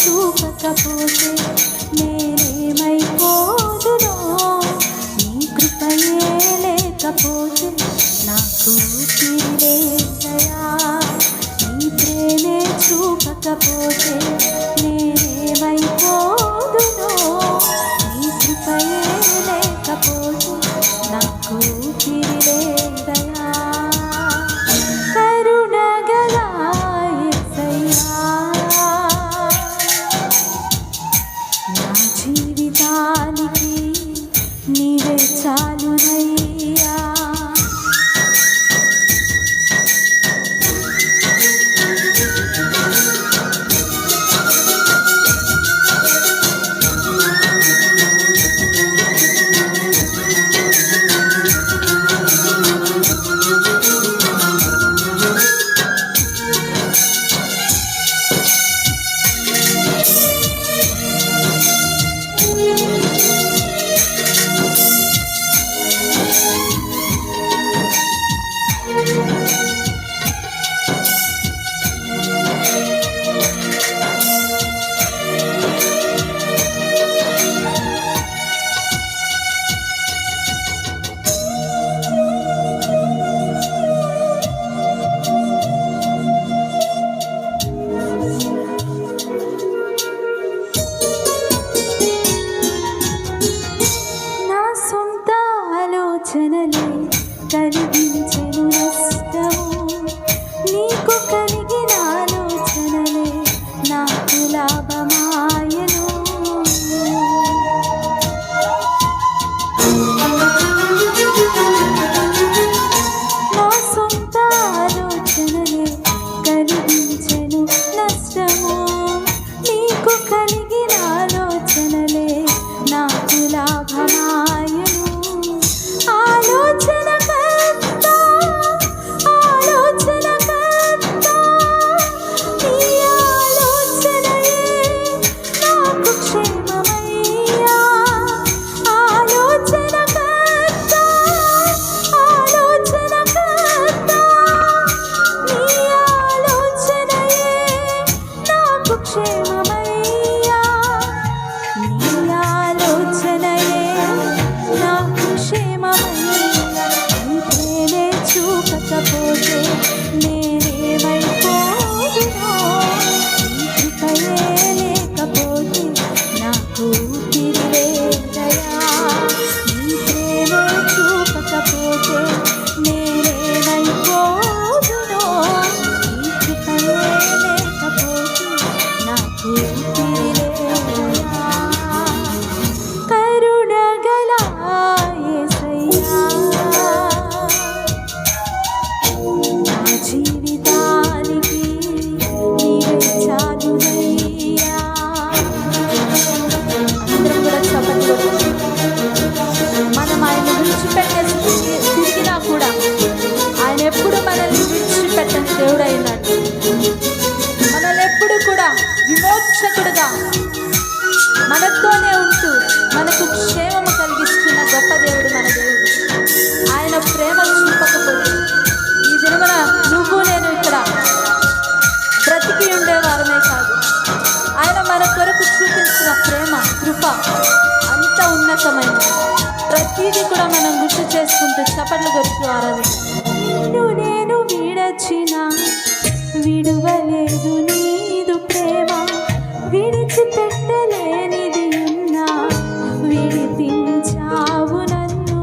చూపకపోతే నేనేమైపోదునో, నీ కృపయే లేకపోతే నాకు ఊపిరిలేదయా. నీ ప్రేమే చూపకపోతే నేనేమైపోదునో, నీ కృపయే లేకపోతే నాకు ఊపిరిలేదయా. కరుణగల యేసయ్యా, నా జీవితానికి నీవే చాలునయ్యా. ఆలోచనలే కలిగించెను నష్టము, నీకు కలిగిన ఆలోచనలే నాకు లాభమాయను. నా సొంత ఆలోచనలే కలిగించెను నష్టము, నీకు కలిగిన ఆలోచనలే నాకు లాభమాయను. ఆలోచనకర్తా, ఆలోచనకర్తా, నీ ఆలోచనయే నాకు క్షేమమయ్యా. ఆలోచనకర్తా, ఆలోచనకర్తా, నీ ఆలోచనయే నాకు క్షేమమయ్యా. నీ ఆలోచనయే నాకు క్షేమమయ్యా. నీ ప్రేమే చూపకపోతే నేనేమైపోదునో, నీ కృపయే లేకపోతే నాకు ఊపిరిలేదయా. నీ ప్రేమే చూపకపోతే నేనేమైపోదునో, నీ కృపయే లేకపోతే నాకు ఊపిరిలేదయా. కరుణగల యేసయ్యా, నా జీవితానికి నీవే చాలునయ్యా. అందరం కూడా చప్పట్లు కొట్టి, మనం ఆయన విడిచిపెట్టేసి తిరిగినా కూడా ఆయన ఎప్పుడు మనల్ని విడిచిపెట్టని దేవుడు అయినట్టు, మనల్ని ఎప్పుడు కూడా విమోచకుడుగా మనతోనే ఉంటూ మనకు క్షేమము కలిగిస్తున్న గొప్ప దేవుడు మన దేవుడు. ఆయన ప్రేమ చూపకపోతే ఈ దినమున నువ్వు నేను ఇక్కడ బ్రతికి ఉండేవారమే కాదు. ఆయన మన కొరకు చూపించిన ప్రేమ కృప అంత ఉన్నతమైనది. ప్రతిదీ కూడా మనం గుర్తు చేసుకుంటూ చప్పట్లు కొడుతూ ఆరాధిస్తాం. నిన్ను నేను విడచిన విడువలేదు నీదు ప్రేమ, విడిచిపెట్టలేనిది ఉన్నా విడిపించావు నన్ను.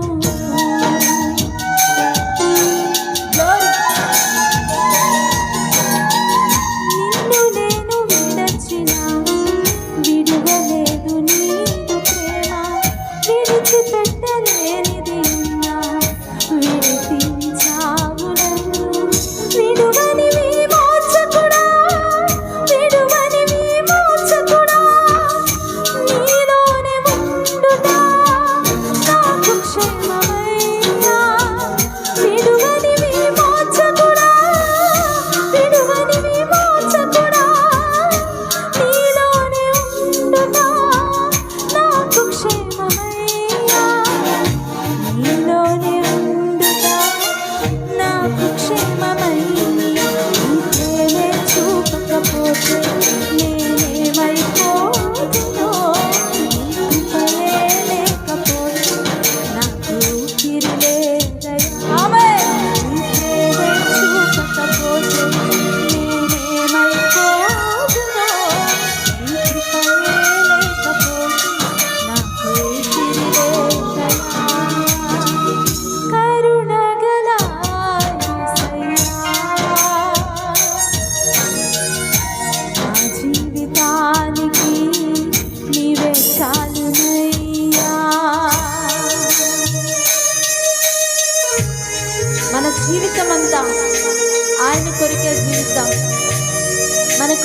నిన్ను నేను విడచిన విడువలేదు నీదు ప్రేమ, విడిచిపెట్టలేనిది ఉన్నా విడిపించావు నన్ను. విడువని విమోచకుడా, విడువని విమోచకుడా, నీలోనే ఉండుతా నాకు క్షేమమయ్యా. విడువని విమోచకుడా, విడువని విమోచకుడా, నీలోనే ఉండుతా నాకు క్షేమమయ్యా. నీలోనే ఉండుతా నాకు క్షేమమయ్యా. నీ ప్రేమే చూపకపోతే నేనేమైపోదునో,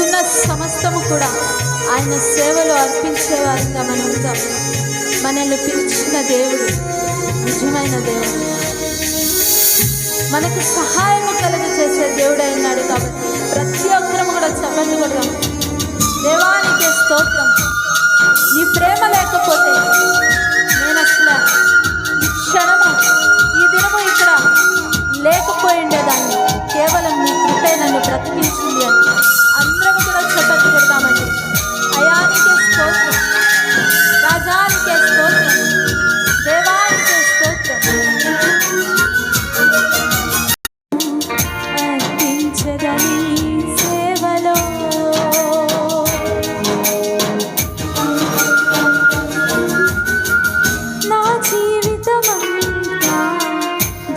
మనకున్న సమస్తము కూడా ఆయన సేవలో అర్పించే వారిగా మనం ఉంటాం. మనల్ని పిలిచిన దేవుడు నిజమైన దేవుడు, మనకు సహాయం కలుగజేసే దేవుడు అయినాడు. కాబట్టి ప్రతి ఒక్కరము కూడా చెప్పండి కూడా, దేవానికి స్తోత్రం. నీ ప్రేమ లేకపోతే నేను అసలు ఈ క్షణము ఈ దినము ఇక్కడ లేకపోయిండేదాన్ని. కేవలం నీ కృపే నన్ను బ్రతికించింది అని అందరం కూడా చెప్పండి కొడతామండి. అయానికే స్తోత్రం, రాజానికే స్తోత్రం, దేవానికే స్తోత్రం. అర్పించదని సేవలో నా జీవితమంతా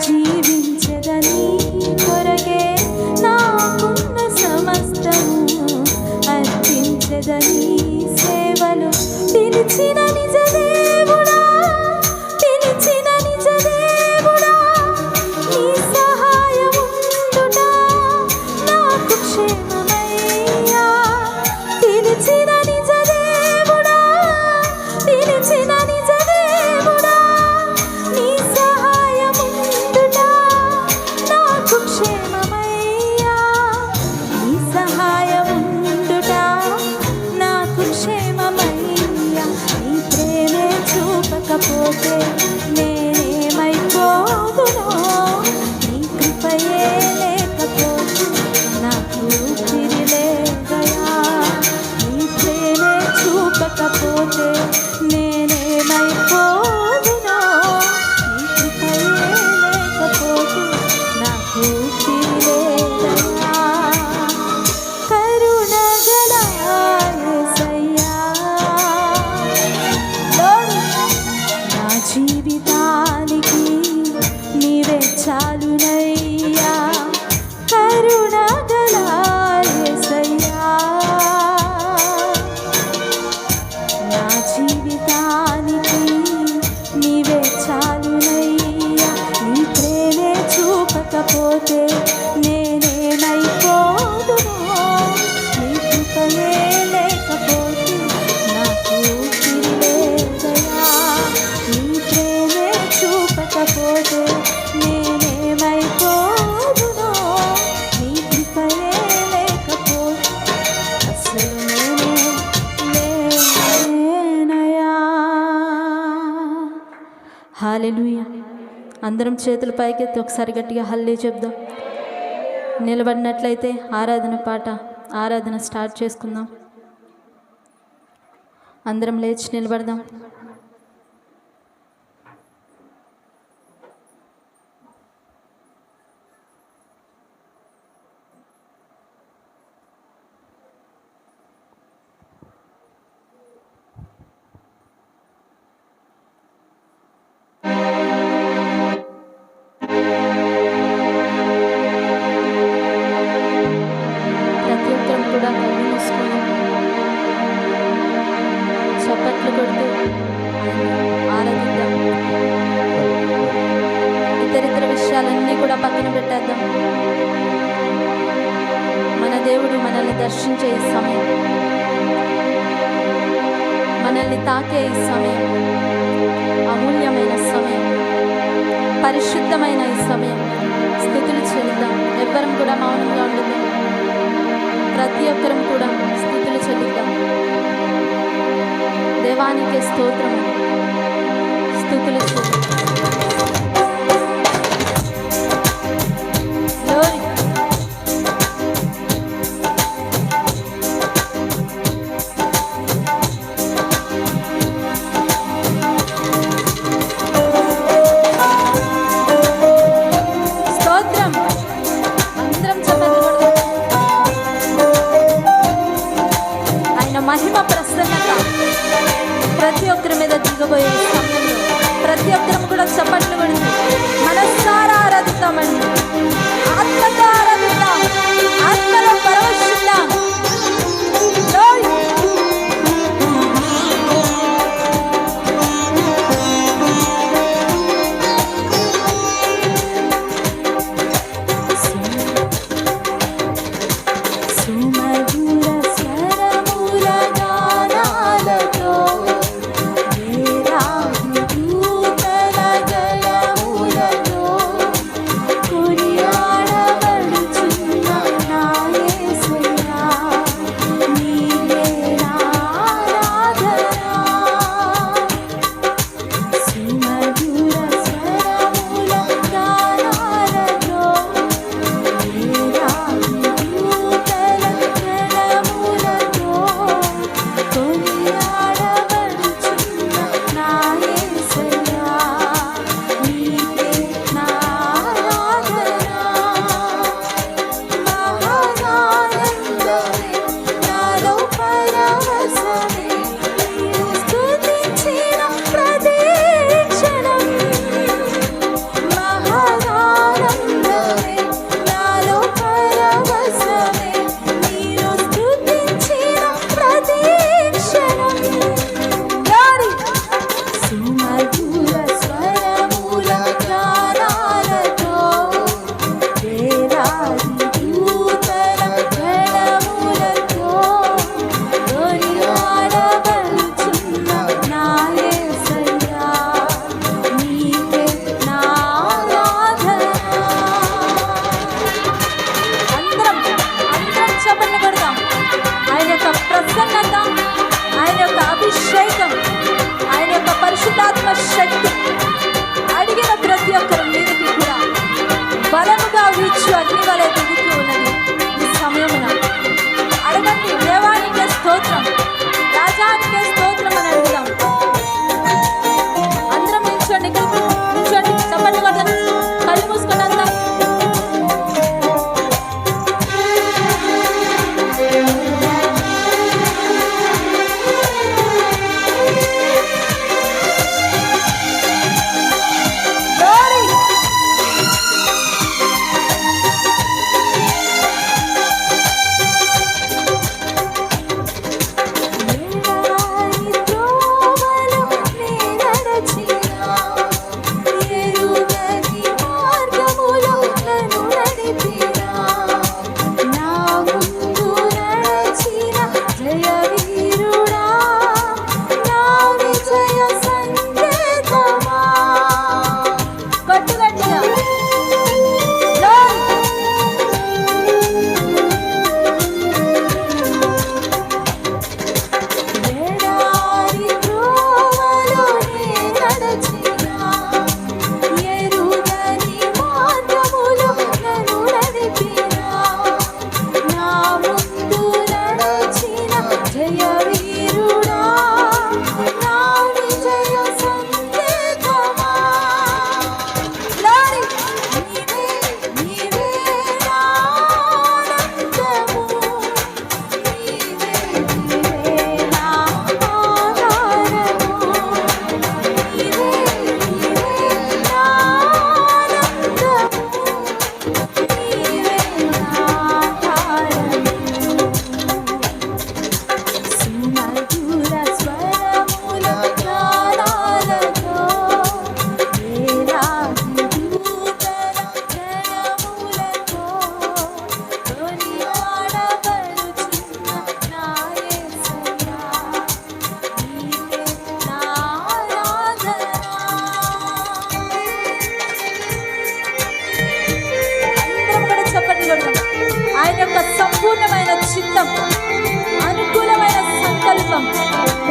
జీవించదని కొరకే నాకున్న సమస్తము అర్పించదని సేవలు పిలిచిన నిజ దేవుడా, పిలిచిన నిజ దేవుడా, నీ సహాయముందుట నాకు క్షేమమయ్యా. పిలిచిన నిజ దేవుడా, పిలిచిన నిజ దేవుడా, నీ సహాయముందుట నాకు క్షేమమయ్యా. నీ సహాయముందుట నాకు క్షేమమయ్యా. నీ ప్రేమే చూపకపోతే నేనేమైపోదునో, నీ కృపయే లేకపోతే నాకు తిరిలేదయా. నీ ప్రేమే చూపకపోతే నేనేమైపోదునో, నీ కృపయే లేకపోతే నాకు తిరిలేదయా. కరుణగల యేసయ్యా, నా జీవితానికి నీవే చాలునయ్యా. కరుణగల యేసయ్యా, నా జీవితానికి నీవే చాలునయ్యా. నీ ప్రేమే చూపకపోతే నేనేమైపోదునో, నీ కృపయే లేకపోతే నాకు తిరిలేదయా. నీ ప్రేమే చూపకపోతే నేనేమైపోదునో, నీ కృపయే లేకపోతే అసలు నేనేనయా. హల్లెలూయా. అందరం చేతుల పైకెత్తి ఒకసారి గట్టిగా హల్లే చెప్దాం. నిలబడినట్లయితే ఆరాధన పాట, ఆరాధన స్టార్ట్ చేసుకుందాం. అందరం లేచి నిలబడదాం. ప్రతి ఒక్కరం కూడా కళ్ళు మూసుకొని చప్పట్లు కొడుతూ ఆరాధిద్దాం. ఇతరితర విషయాలన్నీ కూడా పక్కన పెట్టేద్దాం. మన దేవుడు మనల్ని దర్శించే ఈ సమయం, మనల్ని తాకే ఈ సమయం, అమూల్యమైన సమయం, పరిశుద్ధమైన ఈ సమయం. స్తుతులు చెల్లిద్దాం. ఎవ్వరం కూడా మౌనంగా ఉండదు. ప్రతి ఒక్కరం కూడా స్తుతులు చెల్లిద్దాం. దేవానికి స్తోత్రం, స్తుతులు చెల్లిద్దాం. Glory. స్తోత్రం. అందరం చప్పట్లు కొడదాం. ఆయన మహిమ ప్రసన్నత ప్రతి ఒక్కరి మీద దిగబోయే సమయంలో ప్రతి ఒక్కరం కూడా చప్పట్లు కొడుతూ మనస్సారా ఆరాధిద్దామండి. ఆత్మతో ఆరాధిద్దాం, ఆత్మలో పరవశిద్దాం. Glory. సుమధుర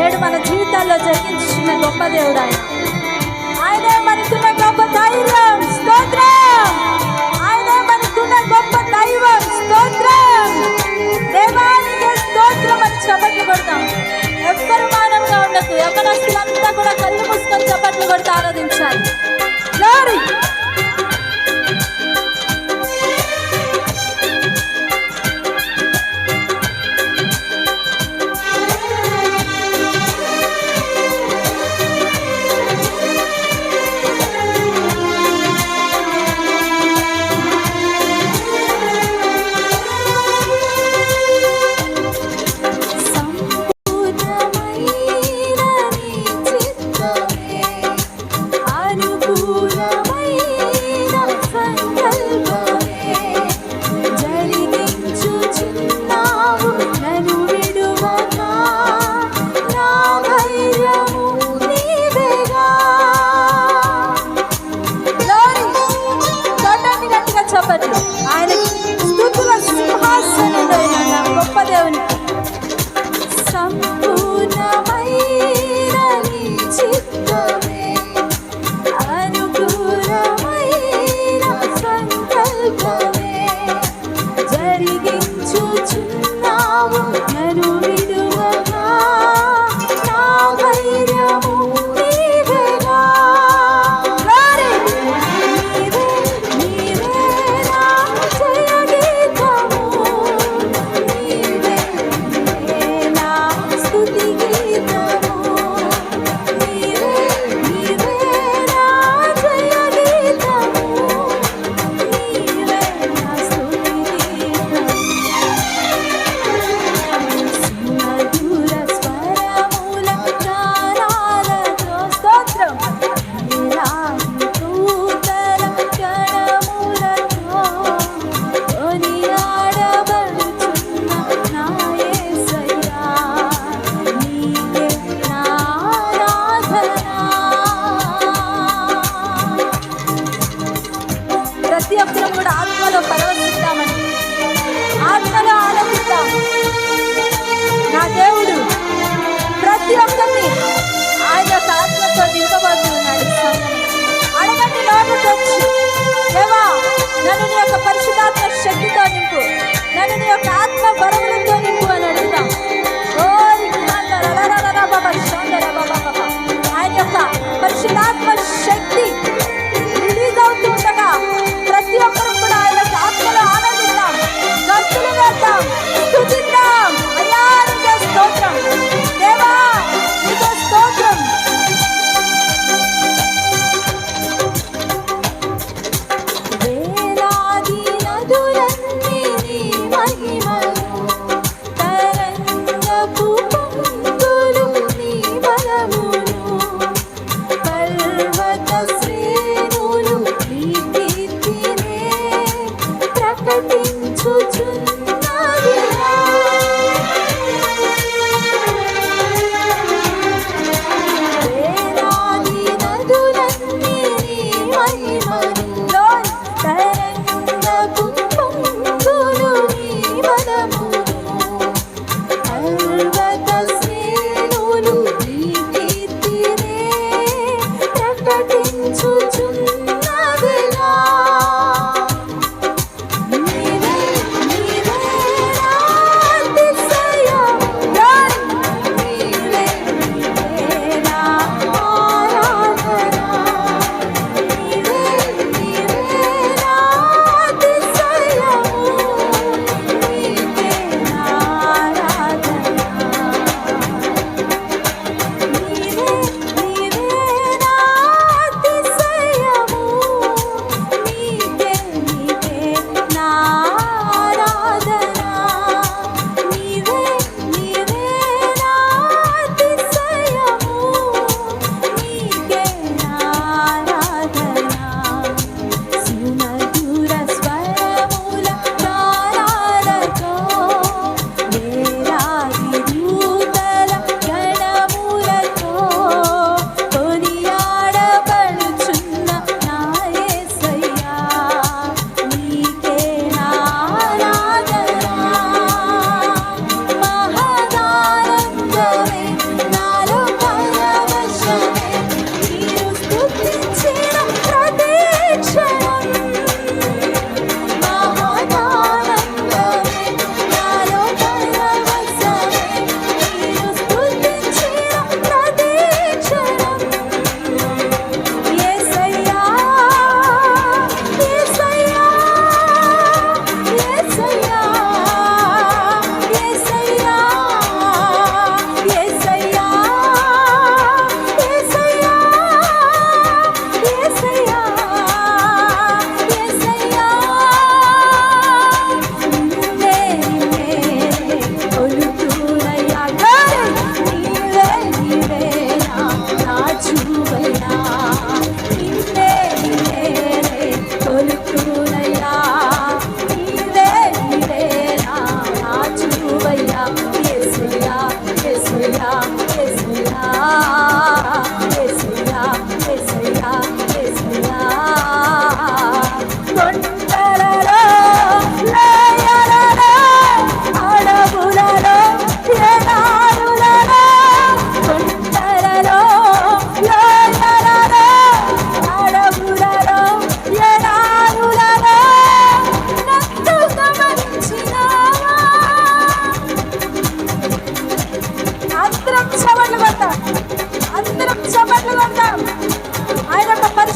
నేడు మన జీవితాల్లో జరిగించిన గొప్ప దేవుడు ఆయన. ఆయనే మనకున్న గొప్ప ధైర్యం. స్తోత్రం. ఆయనే మనకున్న గొప్ప దైవం. స్తోత్రం. దేవానికి స్తోత్రం అని చప్పట్లు కొడతాం. ఎవ్వరు మానవుగా ఉండదు. యవ్వనస్తులంతా కూడా కళ్ళు మూసుకొని చప్పట్లు కొడుతూ ఆరాధించాలి. గ్లోరీ.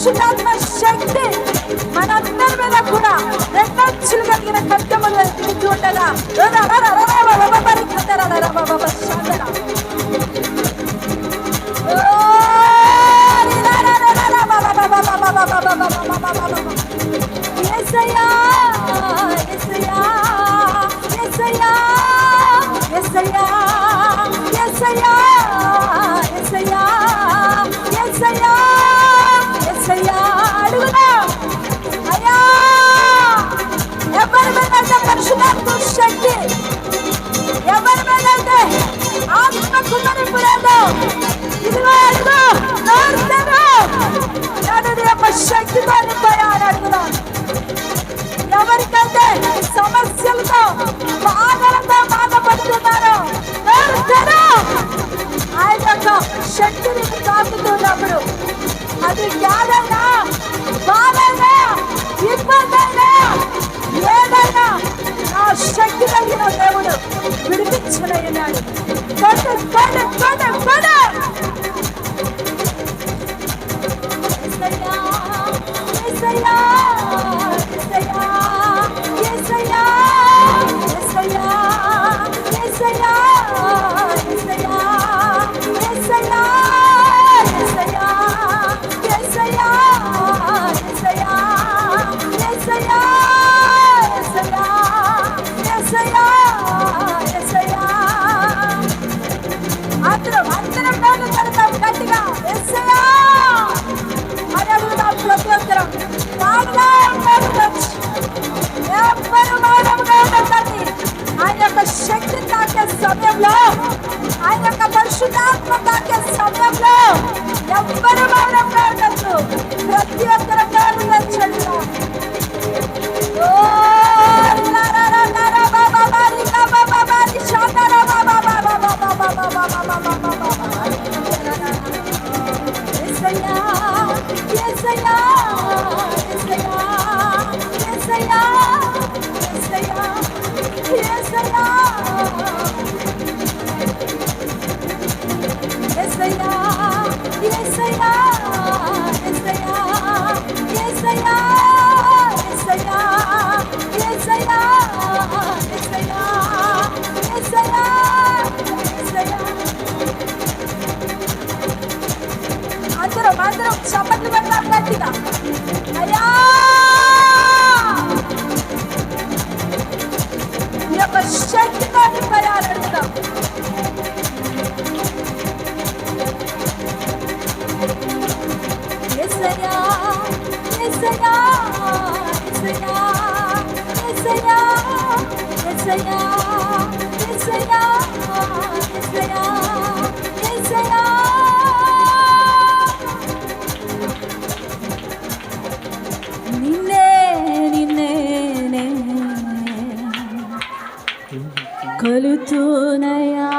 పరిశుద్ధాత్మ శక్తి మనందరి మీద కూడా రెండంచులు కలిగిన ఖడ్గములు ఉండగా యేసయ్యా యేసయ్యా యేసయ్యా యేసయ్యా యేసయ్యా యేసయ్యా యేసయ్యా యేసయ్యా అడుగుదా అయ్యా ఎవరి మీద అయితే పరిశుద్ధాత్మ శక్తి ఎవరి మీద అయితే ఆత్మ కుమరింపు లేదో ఇదిగో అడుగు నడు యొక్క శక్తితో నింపయాలని అడుగుదా ఎవరికైతే సమస్యలతో బాధలతో బాధపడుతున్నారో ఆయన యొక్క శక్తిని తాకుతున్నప్పుడు అది యాదైనా బాధైనా ఇబ్బందైనా ఏదైనా ఆ శక్తి కలిగిన దేవుడు విడిపించలేనాడు. శక్తి తాకే సమయంలో ఆయన యొక్క పరిశుద్ధాత్మ తాకే సమయంలో ఎవ్వరు మౌనంగా ఉండొచ్చు. ప్రతి ఒక్కరు ప్రార్థించండి. అందరం చప్పట్లు పెట్టాలి గట్టిగా. అయ్యా ఈ యొక్క శక్తితో నింపయాలడుగుదాం. యేసయ్యా యేసయ్యా యేసయ్యా యేసయ్యా యేసయ్యా యేసయ్యా యేసయ్యా యేసయ్యా కొలుతునయా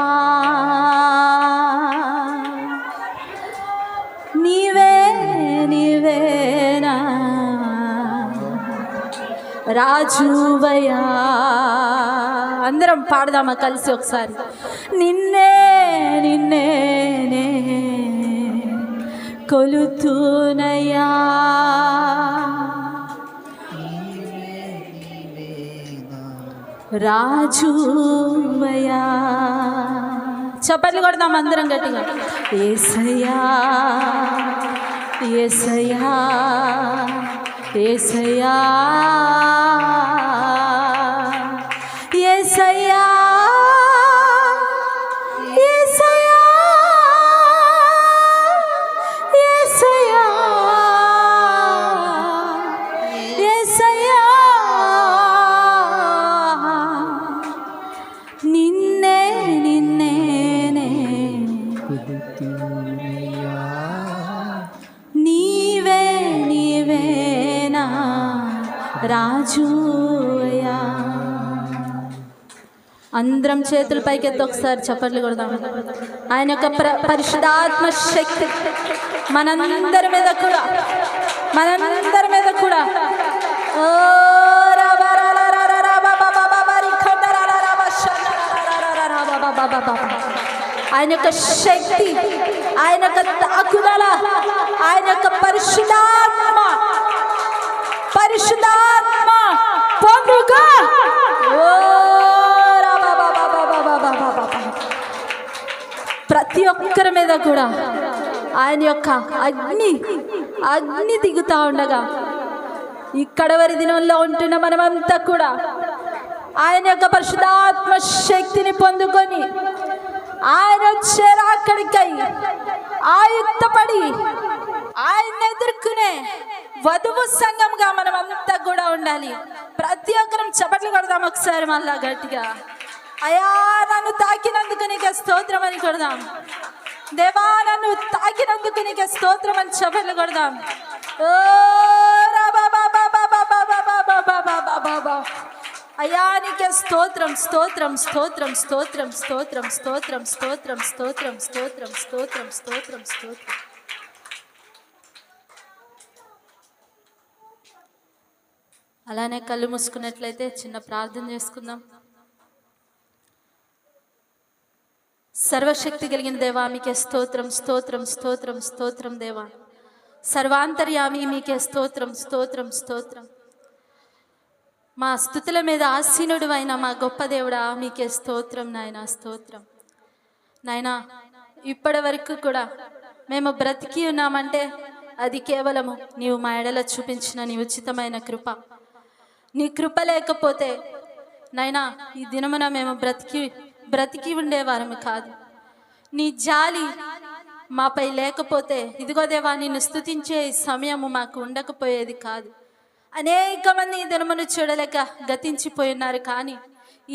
నీవే నీవేనా రాజువయా. అందరం పాడదామా కలిసి ఒకసారి. నిన్నే నిన్నే కొలుతునయా రాజువయా. చప్పట్లు కొడదాం అందరం గట్టిగా. యేసయ్యా యేసయ్యా యేసయ్యా యేసయ్యా నీవే నీవేనా రాజువయా. అందరం చేతుల పైకెత్తి ఒకసారి చప్పట్లు కొడదాం. ఆయన యొక్క పరిశుద్ధాత్మ శక్తి మనందరి మీద కూడా ఆయన యొక్క శక్తి, ఆయన యొక్క తాకుదల, ఆయన యొక్క పరిశుద్ధాత్మ పండుగ. ప్రతి ఒక్కరి మీద కూడా ఆయన యొక్క అగ్ని దిగుతా ఉండగా ఈ కడవరి దినంలో ఉంటున్న మనమంతా కూడా ఆయన యొక్క పరిశుద్ధాత్మ శక్తిని పొందుకొని ఆయన వచ్చారు అక్కడికై ఆయుక్తపడి ఆయన ఎదుర్కొనే వధువు సంఘంగా మనం అంతా కూడా ఉండాలి. ప్రతి ఒక్కరం చప్పట్లు కొడదాం ఒకసారి మళ్ళా గట్టిగా. అయ్యా నన్ను తాకినందుకు నీకు స్తోత్రం అని కొడదాం. దేవా నన్ను తాకినందుకు నీకు స్తోత్రం అని చప్పట్లు కొడదాం. ఓ అయ్యా నీకే స్తోత్రం స్తోత్రం స్తోత్రం స్తోత్రం స్తోత్రం స్తోత్రం స్తోత్రం స్తోత్రం స్తోత్రం స్తోత్రం స్తోత్రం స్తోత్రం. అలానే కళ్ళు మూసుకున్నట్లయితే చిన్న ప్రార్థన చేసుకుందాం. సర్వశక్తి కలిగిన దేవా మీకే స్తోత్రం స్తోత్రం స్తోత్రం స్తోత్రం. దేవా సర్వాంతర్యామి మీకే స్తోత్రం స్తోత్రం స్తోత్రం. మా స్తుతుల మీద ఆసీనుడు అయిన మా గొప్ప దేవుడా మీకే స్తోత్రం నాయన స్తోత్రం. నాయన ఇప్పటి వరకు కూడా మేము బ్రతికి ఉన్నామంటే అది కేవలము నీవు మా ఎడల చూపించిన నీ ఉచితమైన కృప. నీ కృప లేకపోతే నైనా ఈ దినమున మేము బ్రతికి ఉండేవారము కాదు. నీ జాలి మాపై లేకపోతే ఇదిగో దేవా నిన్ను స్తుతించే సమయము మాకు ఉండకపోయేది కాదు. అనేక మంది ఈ దినమును చూడలేక గతించిపోయినారు. కానీ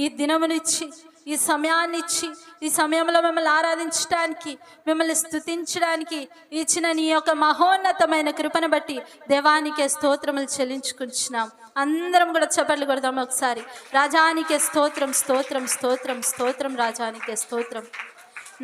ఈ దినమునిచ్చి ఈ సమయాన్నిచ్చి ఈ సమయంలో మిమ్మల్ని ఆరాధించడానికి మిమ్మల్ని స్తుతించడానికి ఇచ్చిన నీ యొక్క మహోన్నతమైన కృపను బట్టి దేవానికే స్తోత్రములు చెల్లించుకుంటున్నాం. అందరం కూడా చప్పట్లు కొడదాం ఒకసారి. రాజానికే స్తోత్రం స్తోత్రం స్తోత్రం స్తోత్రం. రాజానికే స్తోత్రం.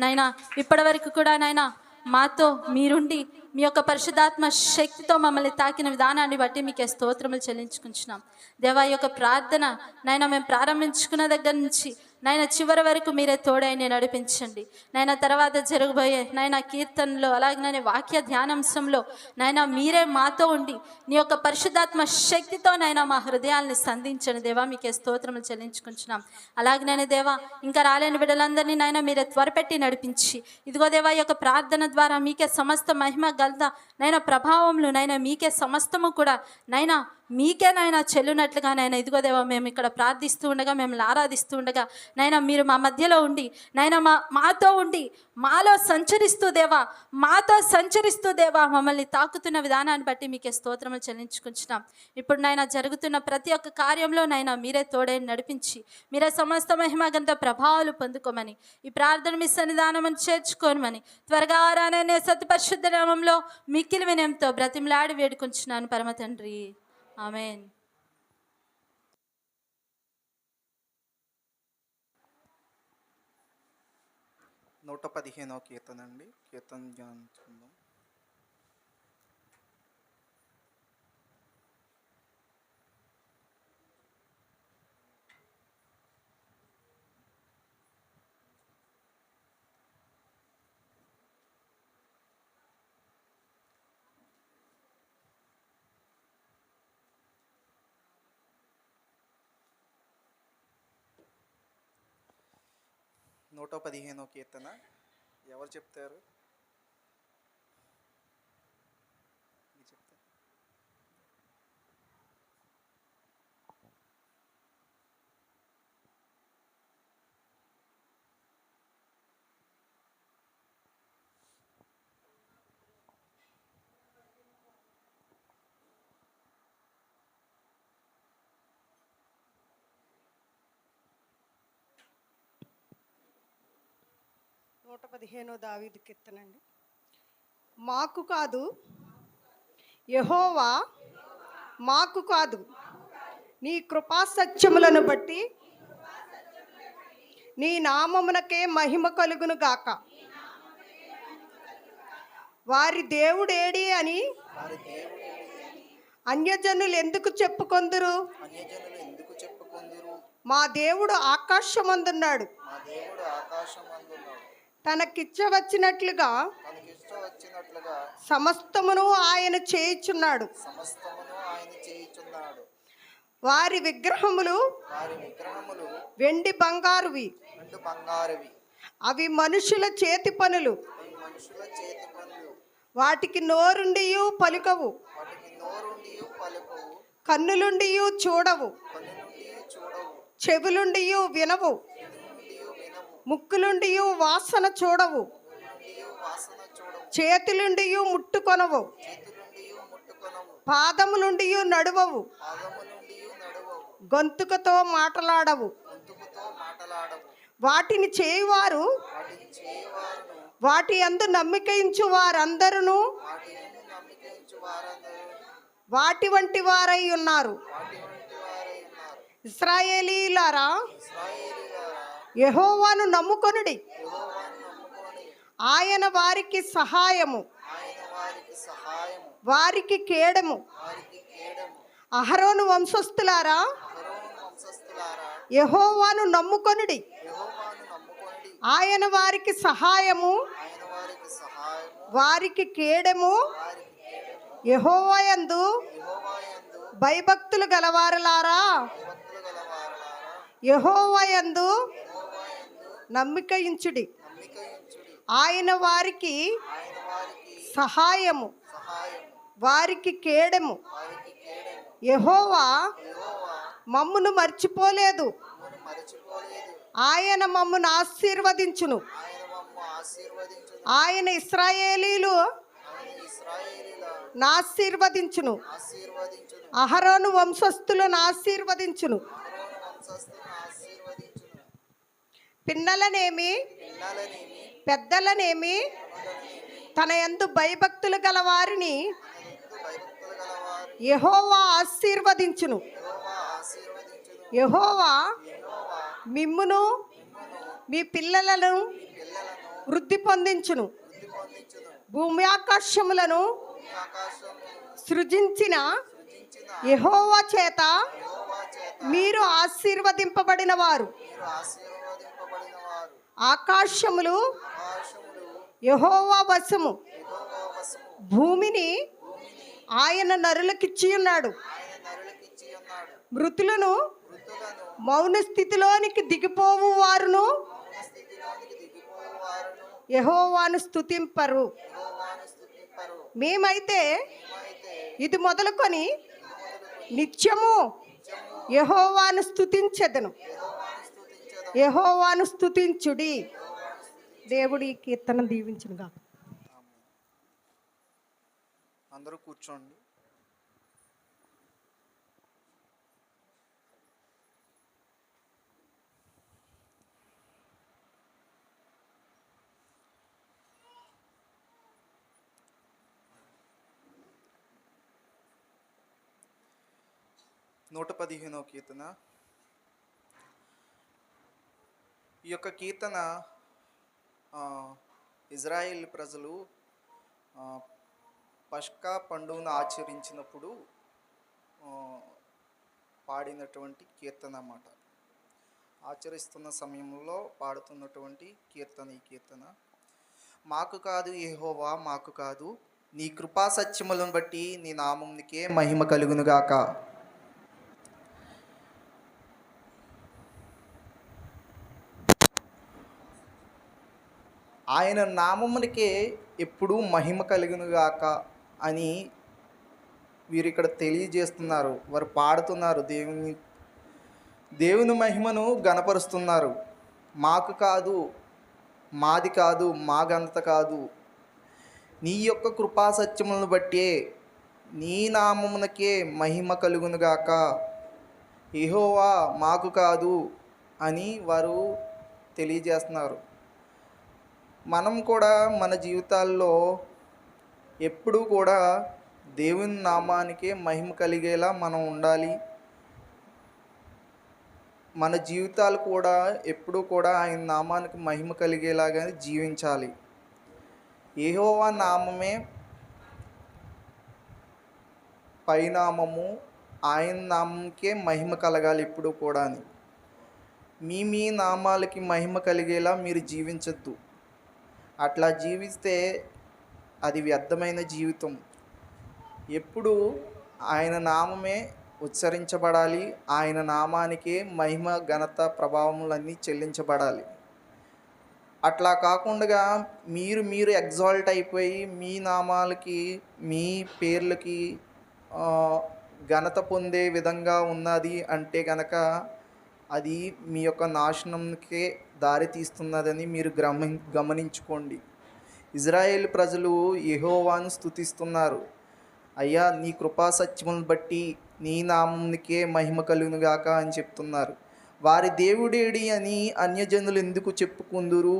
నైనా ఇప్పటి వరకు కూడా నైనా మాతో మీరుండి మీ యొక్క పరిశుద్ధాత్మ శక్తితో మమ్మల్ని తాకిన విధానాన్ని బట్టి మీకే స్తోత్రములు చెల్లించుకుంటున్నాం. దేవా యొక్క ప్రార్థన నైనా మేము ప్రారంభించుకున్న దగ్గర నుంచి నైనా చివరి వరకు మీరే తోడైన నడిపించండి. నైనా తర్వాత జరగబోయే నైనా కీర్తనలో అలాగే వాక్య ధ్యానాంశంలో నైనా మీరే మాతో ఉండి నీ యొక్క పరిశుద్ధాత్మ శక్తితో నైనా మా హృదయాల్ని సంధించండి. దేవా మీకే స్తోత్రములు చెల్లించుకుంటున్నాం. అలాగనే దేవా ఇంకా రాలేని బిడ్డలందరినీ నైనా మీరే త్వరపెట్టి నడిపించి ఇదిగో దేవా యొక్క ప్రార్థన ద్వారా మీకే సమస్త మహిమ గల్ద నైనా ప్రభావములు నైనా మీకే సమస్తము కూడా నైనా మీకే నైనా చెల్లునట్లుగా నైనా ఇదిగో దేవా మేము ఇక్కడ ప్రార్థిస్తూ ఉండగా మిమ్మల్ని ఆరాధిస్తూ ఉండగా నైనా మీరు మా మధ్యలో ఉండి నైనా మాతో ఉండి మాలో సంచరిస్తూ దేవా మమ్మల్ని తాకుతున్న విధానాన్ని బట్టి మీకే స్తోత్రములు చెల్లించుకుంటున్నాం. ఇప్పుడు నైనా జరుగుతున్న ప్రతి ఒక్క కార్యంలో నైనా మీరే తోడై నడిపించి మీరే సమస్త మహిమగంత ప్రభావాలు పొందుకోమని ఈ ప్రార్థన మీ సన్నిధానమని చేర్చుకోమని త్వరగా రానే సత్య పరిశుద్ధ నామంలో మిక్కిలి వినయంతో బ్రతిమలాడి వేడుకుంటున్నాను పరమ తండ్రి. ఆమేన్. 115వ కీర్తన అండి. కీర్తన ధ్యానించుకుందాం. నూట 15వ కీర్తన ఎవరు చెప్తారు? నూట 15వ దావీదు కీర్తన అండి. మాకు కాదు యెహోవా, మాకు కాదు నీ కృపా సత్యములను బట్టి నీ నామమునకే మహిమ కలుగును గాక. వారి దేవుడేడి అని అన్యజనులు ఎందుకు చెప్పుకొందురు? మా దేవుడు ఆకాశమందున్నాడు, తనకిచ్చవచ్చినట్లుగా తనకిష్టం వచ్చినట్లుగా సమస్తమును ఆయన చేయుచున్నాడు. సమస్తమును ఆయన చేయుచున్నాడు. వారి విగ్రహములు వారి విగ్రహములు వెండి బంగారువి, రెండు బంగారువి, అవి మనుషుల చేతి పనులు. అవి మనుషుల చేతి పనులు. వాటికి నోరుండియు పలుకవు, వాటికి నోరుండియు పలుకవు, కన్నులుండియు చూడవు, కన్నులుండియు చూడవు, చెవులుండియు వినవు, చెవులుండియు వినవు, ముక్కులుండియు వాసన చూడవు, ముక్కులుండియు వాసన చూడవు, చేతులుండియు ముట్టుకొనవు, చేతులుండియు ముట్టుకొనవు, పాదములుండియు నడువవు, పాదములుండియు నడువవు, గొంతుకతో మాటలాడవు. గొంతుకుతో మాటలాడవు. వాటిని చేయువారు వాటిని చేయవారును వాటి యందు నమ్మికయించు వారందరూ వాటి యందు నమ్మికించు వారందరూ వాటి వంటి వారై ఉన్నారు. వాటి వంటి వారై ఉన్నారు. ఇశ్రాయేలీయులారా, ఇశ్రాయేలీయులారా, యెహోవాను నమ్ముకొనుడి, యెహోవాను నమ్ముకొని ఆయన వారికి సహాయము, ఆయన వారికి సహాయము, వారికి కేడము. వారికి కేడము. అహరోను వంశస్థులారా, ఫరోను వంశస్థులారా, యెహోవాను నమ్ముకొనుడి, యెహోవాను నమ్ముకొనుడి, ఆయన వారికి సహాయము, ఆయన వారికి సహాయము, వారికి కేడము. వారికి కేడము. యెహోవాయందు యెహోవాయందు భయభక్తులు గలవారలారా, భక్తులు గలవారలారా, యెహోవాయందు యెహోవాయందు నమ్మికయించుడి, నమ్మికయించుడి, ఆయన వారికి ఆయన వారికి సహాయము, సహాయము, వారికి కేడము. వారికి కేడము. యెహోవా యెహోవా మమ్మును మర్చిపోలేదు, మమ్మను మరచిపోలేదు, ఆయన మమ్మును ఆశీర్వదించును. ఆయన మమ్ము ఆశీర్వదించును, ఆయన ఇశ్రాయేలీలు ఆయన ఇశ్రాయేలీల నాశీర్వదించును, ఆశీర్వదించును, అహరోను వంశస్థులను ఆశీర్వదించును. ఫరోను వంశస్థులను ఆశీర్వదించును. పిన్నలనేమి పిల్లలనేమి పెద్దలనేమి తన యందు భయభక్తులు గల వారిని ఎందు భయభక్తులు గలవారు యెహోవా ఆశీర్వదించును. యెహోవా ఆశీర్వదించును. యెహోవా యెహోవా మిమ్మును మీ పిల్లలను పిల్లలను వృద్ధి పొందించును. వృద్ధి పొందించును. భూమి ఆకాశములను ఆకాశమును సృజించిన సృజించిన యెహోవా చేత యెహోవా చేత మీరు ఆశీర్వదింపబడిన వారు. మీరు ఆశీర్వదింపబడిన వారు. ఆకాశములు ఆకాశములు యెహోవా వశము, యెహోవా వశము, భూమిని ఆయన నరులకిచ్చి ఉన్నాడు. ఆయన నరులకిచ్చి ఉన్నాడు. మృతులను మృతులను మౌన స్థితిలోనికి దిగిపోవు వారును మౌన స్థితిలోనికి దిగిపోవారును యెహోవాను స్తుతింపరు. యెహోవాను స్తుతింపరు. మేమైతే మేమైతే ఇది మొదలుకొని నిత్యము యెహోవాను స్తుతించెదను. యెహోవాను స్తుతించెదము. యెహోవాను స్తుతించుడి. దేవుడు ఈ కీర్తన దీవించునుగా. అందరూ కూర్చోండి. నూట 15వ కీర్తన. ఈ యొక్క కీర్తన ఇజ్రాయేల్ ప్రజలు పస్కా పండుగను ఆచరించినప్పుడు పాడినటువంటి కీర్తన అన్నమాట. ఆచరిస్తున్న సమయంలో పాడుతున్నటువంటి కీర్తన ఈ కీర్తన. మాకు కాదు యెహోవా, మాకు కాదు, నీ కృపా సత్యములను బట్టి నీ నామమునికే మహిమ కలుగునుగాక. ఆయన నామమునికే ఎప్పుడూ మహిమ కలుగునుగాక అని వీరు ఇక్కడ తెలియజేస్తున్నారు. వారు పాడుతున్నారు, దేవుని మహిమను గణపరుస్తున్నారు. మాకు కాదు, మాది కాదు, మా ఘనత కాదు, నీ యొక్క కృపా సత్యములను బట్టే నీ నామమునకే మహిమ కలుగునుగాక. యెహోవా మాకు కాదు అని వారు తెలియజేస్తున్నారు. మనం కూడా మన జీవితాల్లో ఎప్పుడూ కూడా దేవుని నామానికే మహిమ కలిగేలా మనం ఉండాలి. మన జీవితాలు కూడా ఎప్పుడూ కూడా ఆయన నామానికి మహిమ కలిగేలాగా జీవించాలి. యెహోవా నామమే పైనామము, ఆయన నామంకే మహిమ కలగాలి ఎప్పుడు కూడా అని. మీ నామాలకి మహిమ కలిగేలా మీరు జీవించద్దు. అట్లా జీవిస్తే అది వ్యర్థమైన జీవితం. ఎప్పుడు ఆయన నామమే ఉచ్చరించబడాలి, ఆయన నామానికే మహిమ ఘనత ప్రభావములన్నీ చెల్లించబడాలి. అట్లా కాకుండా మీరు ఎగ్జాల్ట్ అయిపోయి మీ నామాలకి మీ పేర్లకి ఘనత పొందే విధంగా ఉన్నది అంటే కనుక అది మీ యొక్క నాశనంకే దారి తీస్తున్నదని మీరు గమనించుకోండి. ఇజ్రాయేల్ ప్రజలు యెహోవాను స్తుతిస్తున్నారు. అయ్యా నీ కృపా సత్యములను బట్టి నీ నామంకే మహిమ కలుగునుగాక అని చెప్తున్నారు. వారి దేవుడేడి అని అన్యజనులు ఎందుకు చెప్పుకుందురు?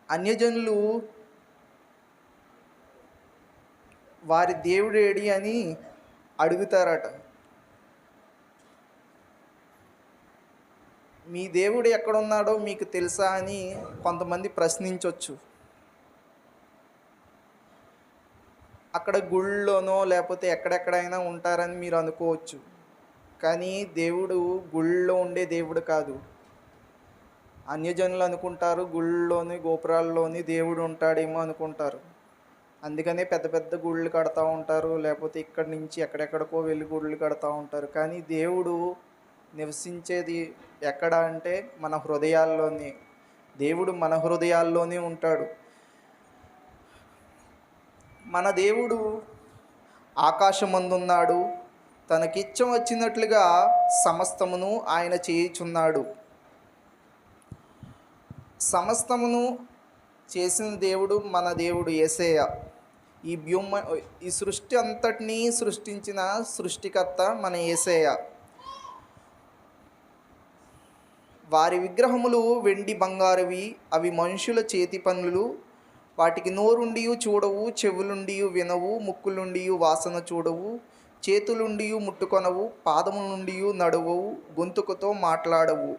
అన్యజనులు వారి దేవుడేడి అని అడుగుతారట. మీ దేవుడు ఎక్కడున్నాడో మీకు తెలుసా అని కొంతమంది ప్రశ్నించవచ్చు. అక్కడ గుళ్ళలోనో లేకపోతే ఎక్కడెక్కడైనా ఉంటారని మీరు అనుకోవచ్చు. కానీ దేవుడు గుళ్ళో ఉండే దేవుడు కాదు. అన్యజనులు అనుకుంటారు గుళ్ళలోని గోపురాల్లోని దేవుడు ఉంటాడేమో అనుకుంటారు. అందుకనే పెద్ద పెద్ద గుళ్ళు కడతా ఉంటారు, లేకపోతే ఇక్కడి నుంచి ఎక్కడెక్కడికో వెళ్ళి గుళ్ళు కడతా ఉంటారు. కానీ దేవుడు నివసించేది ఎక్కడ అంటే మన హృదయాల్లోనే. దేవుడు మన హృదయాల్లోనే ఉంటాడు. మన దేవుడు ఆకాశమందున్నాడు, తనకిచ్చం వచ్చినట్లుగా సమస్తమును ఆయన చేయుచున్నాడు. సమస్తమును చేసిన దేవుడు మన దేవుడు యేసయ్య. ఈ సృష్టి అంతటినీ సృష్టించిన సృష్టికర్త మన యేసయ్య. వారి విగ్రహములు వెండి బంగారువి, అవి మనుషుల చేతి పనులు. వాటికి నోరుండి చూడవు, చెవులుండి వినవు, ముక్కులుండి వాసన చూడవు, చేతులుండి ముట్టుకొనవు, పాదముల నుండి నడువవు, గొంతుకుతో మాట్లాడవు.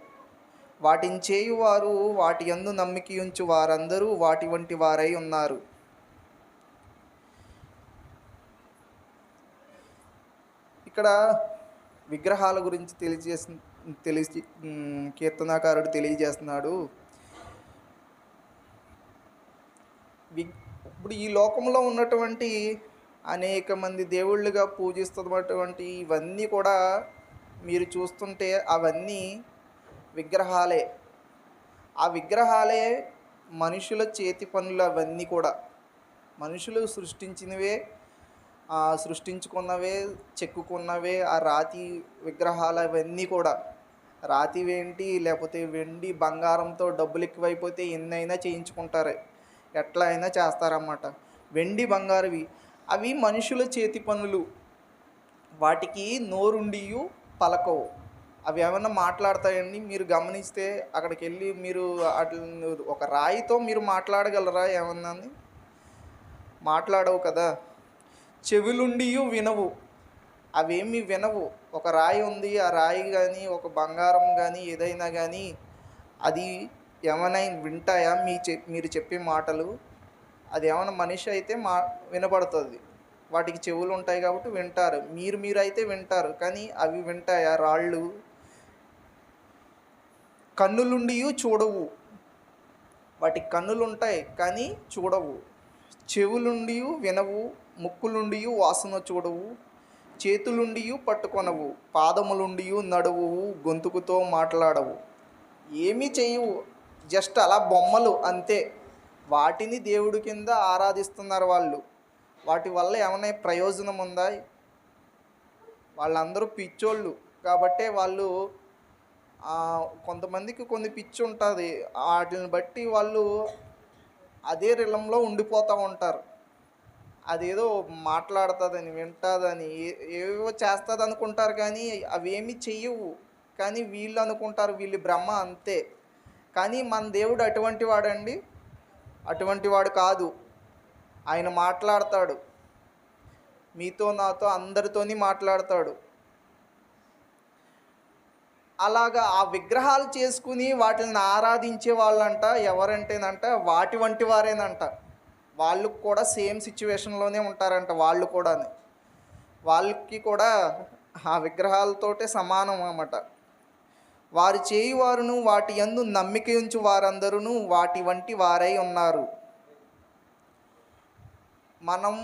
వాటిని చేయువారు వాటి యందు నమ్మిక ఉంచు వారందరూ వాటి వంటి వారై ఉన్నారు. ఇక్కడ విగ్రహాల గురించి కీర్తనాకారుడు తెలియజేస్తున్నాడు. ఇప్పుడు ఈ లోకంలో ఉన్నటువంటి అనేక మంది దేవుళ్ళుగా పూజిస్తున్నటువంటి ఇవన్నీ కూడా మీరు చూస్తుంటే అవన్నీ విగ్రహాలే. ఆ విగ్రహాలే మనుషుల చేతి పనులు. అవన్నీ కూడా మనుషులు సృష్టించినవే, సృష్టించుకున్నవే, చెక్కుకున్నవే. ఆ రాతి విగ్రహాలు అవన్నీ కూడా రాతివేంటి, లేకపోతే వెండి బంగారంతో డబ్బులు ఎక్కువైపోతే ఎన్నైనా చేయించుకుంటారు, ఎట్లా అయినా చేస్తారన్నమాట. వెండి బంగారువి అవి మనుషుల చేతి పనులు. వాటికి నోరుండియు పలకవు. అవి ఏమన్నా మాట్లాడతాయండి? మీరు గమనిస్తే అక్కడికి వెళ్ళి మీరు ఒక రాయితో మీరు మాట్లాడగలరా? ఏమన్నా మాట్లాడవు కదా. చెవులుండియు వినవు, అవేమి వినవు. ఒక రాయి ఉంది, ఆ రాయి కానీ ఒక బంగారం కానీ ఏదైనా కానీ అది ఏమైనా వింటాయా? మీరు చెప్పే మాటలు? అది ఏమైనా మనిషి అయితే వినపడుతుంది. వాటికి చెవులు ఉంటాయి కాబట్టి వింటారు. మీరైతే వింటారు, కానీ అవి వింటాయా? రాళ్ళు. కన్నులుండి చూడవు, వాటికి కన్నులు ఉంటాయి కానీ చూడవు. చెవులుండి వినవు, ముక్కులుండి వాసన చూడవు, చేతులుండి పట్టుకొనవు, పాదములుండి నడువవు, గొంతుకుతో మాట్లాడవు. ఏమీ చేయవు, జస్ట్ అలా బొమ్మలు అంతే. వాటిని దేవుడి కింద ఆరాధిస్తున్నారు వాళ్ళు. వాటి వల్ల ఏమైనా ప్రయోజనం ఉందా? వాళ్ళందరూ పిచ్చోళ్ళు కాబట్టే వాళ్ళు, కొంతమందికి కొన్ని పిచ్చి ఉంటుంది, వాటిని బట్టి వాళ్ళు అదే రిలంలో ఉండిపోతూ ఉంటారు. అదేదో మాట్లాడుతుందని, వింటుందని, ఏవేవో చేస్తుంది అనుకుంటారు, కానీ అవేమీ చెయ్యవు. కానీ వీళ్ళు అనుకుంటారు వీళ్ళు బ్రహ్మ అంతే. కానీ మన దేవుడు అటువంటి వాడండి? అటువంటి వాడు కాదు. ఆయన మాట్లాడతాడు, మీతో నాతో అందరితోని మాట్లాడతాడు. అలాగా ఆ విగ్రహాలు చేసుకుని వాటిని ఆరాధించే వాళ్ళంట ఎవరంటేనంట వాటి వంటి వారేనంట. వాళ్ళు కూడా సేమ్ సిచ్యువేషన్లోనే ఉంటారంట. వాళ్ళకి కూడా ఆ విగ్రహాలతోటే సమానం అన్నమాట. వారు చేయువారును వాటి యందు నమ్మిక ఉంచు వారందరూ వాటి వంటి వారై ఉన్నారు. మనం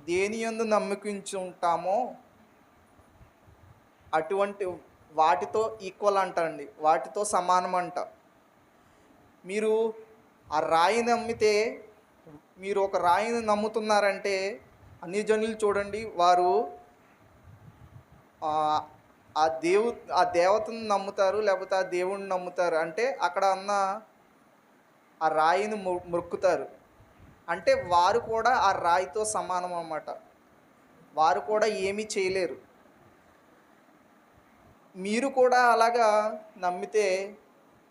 దేని యందు నమ్మిక ఉంచి ఉంటామో అటువంటి వాటితో ఈక్వల్ అంటండి, వాటితో సమానం అంట. మీరు ఆ రాయిని నమ్మితే, మీరు ఒక రాయిని నమ్ముతున్నారంటే అన్ని జనులు చూడండి, వారు ఆ దేవతను నమ్ముతారు, లేకపోతే ఆ దేవుడిని నమ్ముతారు. అంటే అక్కడ ఉన్న ఆ రాయిని మొక్కుతారు. అంటే వారు కూడా ఆ రాయితో సమానం అన్నమాట. వారు కూడా ఏమీ చేయలేరు. మీరు కూడా అలాగా నమ్మితే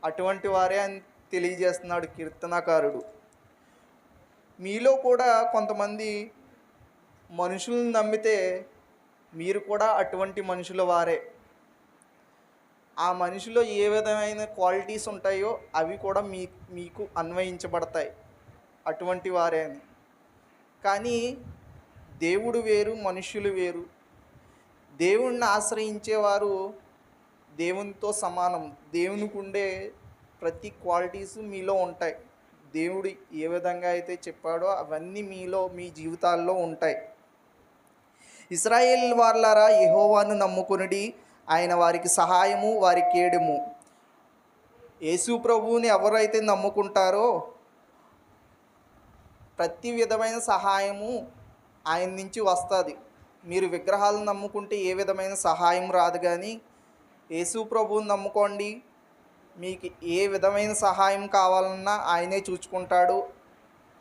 అటువంటి వారే అని తెలియజేస్తున్నాడు కీర్తనాకారుడు. మీలో కూడా కొంతమంది మనుషులను నమ్మితే మీరు కూడా అటువంటి మనుషుల వారే. ఆ మనిషిలో ఏ విధమైన క్వాలిటీస్ ఉంటాయో అవి కూడా మీకు అన్వయించబడతాయి, అటువంటి వారే అని. కానీ దేవుడు వేరు, మనుష్యులు వేరు. దేవుణ్ణి ఆశ్రయించేవారు దేవునితో సమానం. దేవునికి ఉండే ప్రతి క్వాలిటీస్ మీలో ఉంటాయి. దేవుడు ఏ విధంగా అయితే చెప్పాడో అవన్నీ మీలో, మీ జీవితాల్లో ఉంటాయి. ఇశ్రాయేలు వారలారా, యెహోవాను నమ్ముకొనుడి, ఆయన వారికి సహాయము, వారి కేడెము. యేసు ప్రభువుని ఎవరైతే నమ్ముకుంటారో ప్రతి విధమైన సహాయము ఆయన నుంచి వస్తుంది. మీరు విగ్రహాలను నమ్ముకుంటే ఏ విధమైన సహాయం రాదు. కానీ యేసు ప్రభువుని నమ్ముకోండి, మీకు ఏ విధమైన సహాయం కావాలన్నా ఆయనే చూసుకుంటాడు,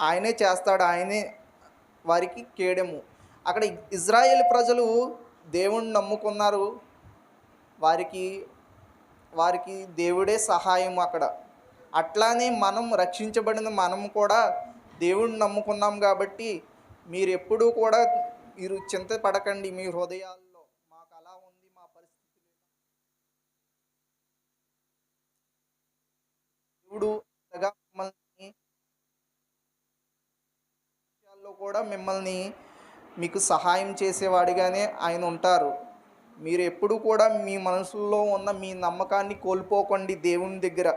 ఆయనే చేస్తాడు, ఆయనే వారికి కేడెము. అక్కడ ఇజ్రాయేల్ ప్రజలు దేవుణ్ణి నమ్ముకున్నారు, వారికి దేవుడే సహాయం అక్కడ. అట్లానే మనం రక్షించబడిన మనం కూడా దేవుణ్ణి నమ్ముకున్నాం కాబట్టి మీరు ఎప్పుడూ కూడా మీరు చింతపడకండి మీ హృదయాల్లో, మాకు అలా ఉంది, మా పరిస్థితి దేవుడు మిమ్మల్ని మీకు సహాయం చేసేవాడిగానే ఆయన ఉంటారు. మీరు ఎప్పుడు కూడా మీ మనసులో ఉన్న మీ నమ్మకాన్ని కోల్పోకండి దేవుని దగ్గర.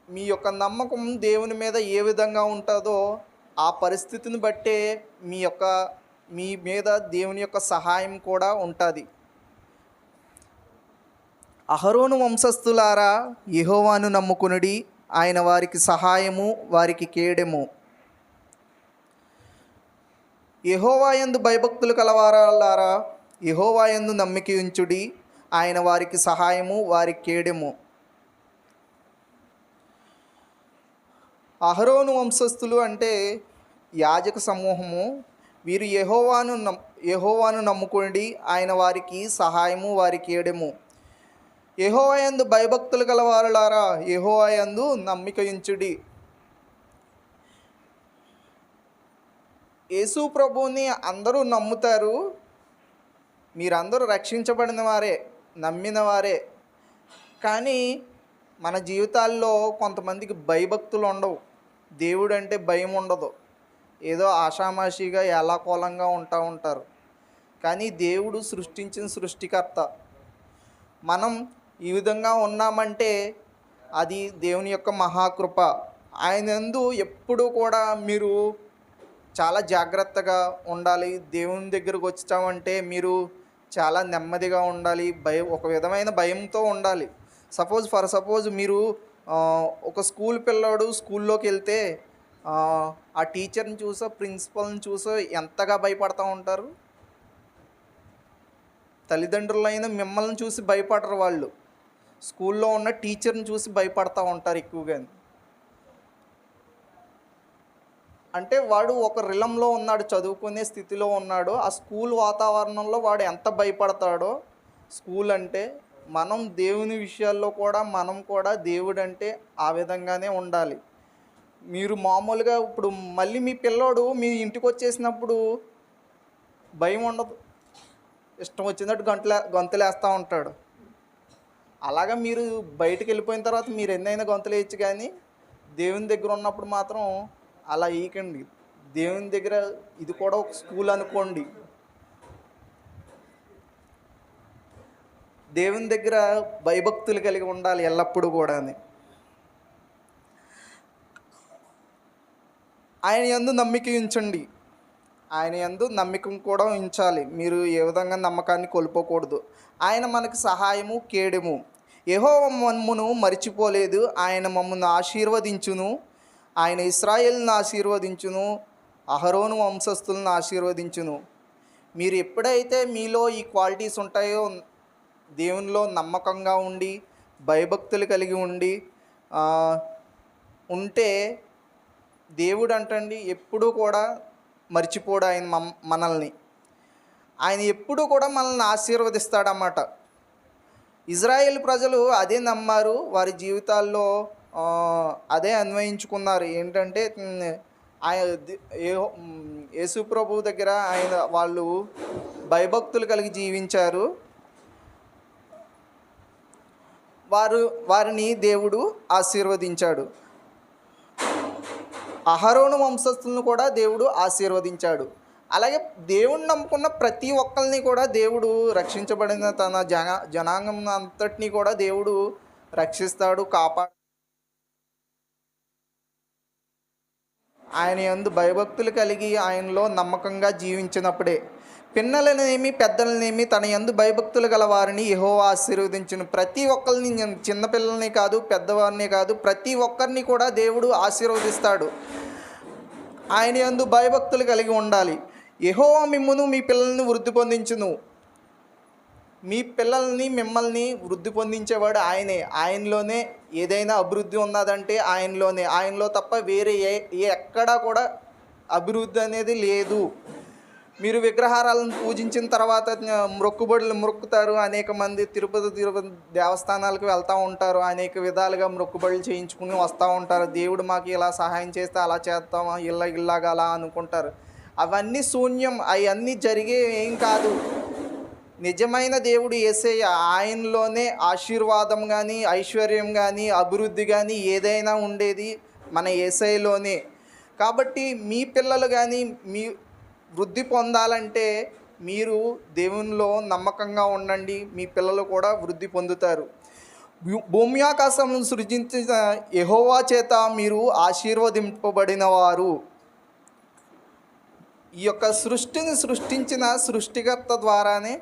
మీ యొక్క నమ్మకం దేవుని మీద ఏ విధంగా ఉంటుందో ఆ పరిస్థితిని బట్టే మీ మీద దేవుని యొక్క సహాయం కూడా ఉంటుంది. అహరోను వంశస్థులారా, యెహోవాను నమ్ముకొనుడి, ఆయన వారికి సహాయము, వారికి కేడెము. యెహోవా యందు భయభక్తులు కలవారలారా, యెహోవా యందు నమ్మిక ఉంచుడి, ఆయన వారికి సహాయము, వారికి కేడెము. అహరోను వంశస్థులు అంటే యాజక సమూహము. వీరు యెహోవాను నమ్ముకొనుడి, ఆయన వారికి సహాయము, వారికి కేడెము. యెహోవా యందు భయభక్తులు కలవారలారా, యెహోవా యందు నమ్మిక ఉంచుడి. యేసు ప్రభువుని అందరూ నమ్ముతారు, మీరందరూ రక్షించబడిన వారే, నమ్మిన వారే. కానీ మన జీవితాల్లో కొంతమందికి భయభక్తులు ఉండవు, దేవుడు అంటే భయం ఉండదు, ఏదో ఆషామాషిగా ఎలాకోలంగా ఉంటారు. కానీ దేవుడు సృష్టించిన సృష్టికర్త. మనం ఈ విధంగా ఉన్నామంటే అది దేవుని యొక్క మహాకృప. ఆయన యందు ఎప్పుడూ కూడా మీరు చాలా జాగ్రత్తగా ఉండాలి. దేవుని దగ్గరకు వచ్చామంటే మీరు చాలా నెమ్మదిగా ఉండాలి, ఒక విధమైన భయంతో ఉండాలి. సపోజ్ మీరు ఒక స్కూల్ పిల్లాడు స్కూల్లోకి వెళ్తే ఆ టీచర్ని చూసో, ప్రిన్సిపల్ని చూసో ఎంతగా భయపడతా ఉంటారు. తల్లిదండ్రులైన మిమ్మల్ని చూసి భయపడరు, వాళ్ళు స్కూల్లో ఉన్న టీచర్ని చూసి భయపడతా ఉంటారు ఎక్కువగా. అంటే వాడు ఒక రిలంలో ఉన్నాడు, చదువుకునే స్థితిలో ఉన్నాడు. ఆ స్కూల్ వాతావరణంలో వాడు ఎంత భయపడతాడో. స్కూల్ అంటే మనం దేవుని విషయాల్లో కూడా మనం కూడా దేవుడు అంటే ఆ విధంగానే ఉండాలి. మీరు మామూలుగా ఇప్పుడు మళ్ళీ మీ పిల్లోడు మీ ఇంటికి వచ్చేసినప్పుడు భయం ఉండదు, ఇష్టం వచ్చినట్టు గొంతులేస్తూ ఉంటాడు. అలాగా మీరు బయటికి వెళ్ళిపోయిన తర్వాత మీరు ఎన్నైనా గొంతులు వేయచ్చు, కానీ దేవుని దగ్గర ఉన్నప్పుడు మాత్రం అలా వేయకండి. దేవుని దగ్గర ఇది కూడా ఒక స్కూల్ అనుకోండి. దేవుని దగ్గర భయభక్తులు కలిగి ఉండాలి ఎల్లప్పుడూ కూడా. ఆయన యందు నమ్మిక ఉంచండి. ఆయన యందు నమ్మకం కూడా ఉంచాలి. మీరు ఏ విధంగా నమ్మకాన్ని కోల్పోకూడదు. ఆయన మనకు సహాయము కేడెము. యెహోవా మమ్మును మరిచిపోలేదు. ఆయన మమ్మల్ని ఆశీర్వదించును. ఆయన ఇశ్రాయేలును ఆశీర్వదించును. అహరోను వంశస్థులను ఆశీర్వదించును. మీరు ఎప్పుడైతే మీలో ఈ క్వాలిటీస్ ఉంటాయో, దేవునిలో నమ్మకంగా ఉండి భయభక్తులు కలిగి ఉండి ఉంటే, దేవుడు అంటండి ఎప్పుడూ కూడా మర్చిపోడు ఆయన మనల్ని. ఆయన ఎప్పుడూ కూడా మనల్ని ఆశీర్వదిస్తాడన్నమాట. ఇజ్రాయేల్ ప్రజలు అదే నమ్మారు, వారి జీవితాల్లో అదే అన్వయించుకున్నారు. ఏంటంటే యేసు ప్రభు దగ్గర వాళ్ళు భయభక్తులు కలిగి జీవించారు. వారిని దేవుడు ఆశీర్వదించాడు. అహరోను వంశస్థులను కూడా దేవుడు ఆశీర్వదించాడు. అలాగే దేవుణ్ణి నమ్ముకున్న ప్రతి ఒక్కరిని కూడా దేవుడు రక్షించబడిన తన జనాంగం అంతటినీ కూడా దేవుడు రక్షిస్తాడు, కాపాడు. ఆయన యందు భయభక్తులు కలిగి ఆయనలో నమ్మకంగా జీవించినప్పుడే పిన్నలనేమి పెద్దలనేమి తన యందు భయభక్తులు గల వారిని యెహోవా ఆశీర్వదించును. ప్రతి ఒక్కరిని, చిన్నపిల్లల్ని కాదు పెద్దవారిని కాదు, ప్రతి ఒక్కరిని కూడా దేవుడు ఆశీర్వదిస్తాడు. ఆయన యందు భయభక్తులు కలిగి ఉండాలి. యెహోవా మిమ్మును మీ పిల్లల్ని వృద్ధి పొందించును. మీ పిల్లల్ని మిమ్మల్ని వృద్ధి పొందించేవాడు ఆయనే. ఆయనలోనే ఏదైనా అభివృద్ధి ఉన్నదంటే ఆయనలో తప్ప వేరే ఎక్కడా కూడా అభివృద్ధి అనేది లేదు. మీరు విగ్రహాలను పూజించిన తర్వాత మొక్కుబడులు మొక్కుతారు. అనేక మంది తిరుపతి దేవస్థానాలకు వెళ్తూ ఉంటారు. అనేక విధాలుగా మొక్కుబడులు చేయించుకుని వస్తూ ఉంటారు. దేవుడు మాకు ఇలా సహాయం చేస్తే అలా చేస్తాం, ఇలాగా అలా అనుకుంటారు. అవన్నీ శూన్యం. అవన్నీ జరిగే ఏం కాదు. నిజమైన దేవుడు యేసయ్య. ఆయనలోనే ఆశీర్వాదం కానీ, ఐశ్వర్యం కానీ, అభివృద్ధి కానీ ఏదైనా ఉండేది మన యేసయ్యలోనే. కాబట్టి మీ పిల్లలు కానీ మీ వృద్ధి పొందాలంటే మీరు దేవునిలో నమ్మకంగా ఉండండి. మీ పిల్లలు కూడా వృద్ధి పొందుతారు. భూమి ఆకాశములను సృజించిన యెహోవా చేత మీరు ఆశీర్వదింపబడిన వారు. ఈ యొక్క సృష్టిని సృష్టించిన సృష్టికర్త ద్వారానే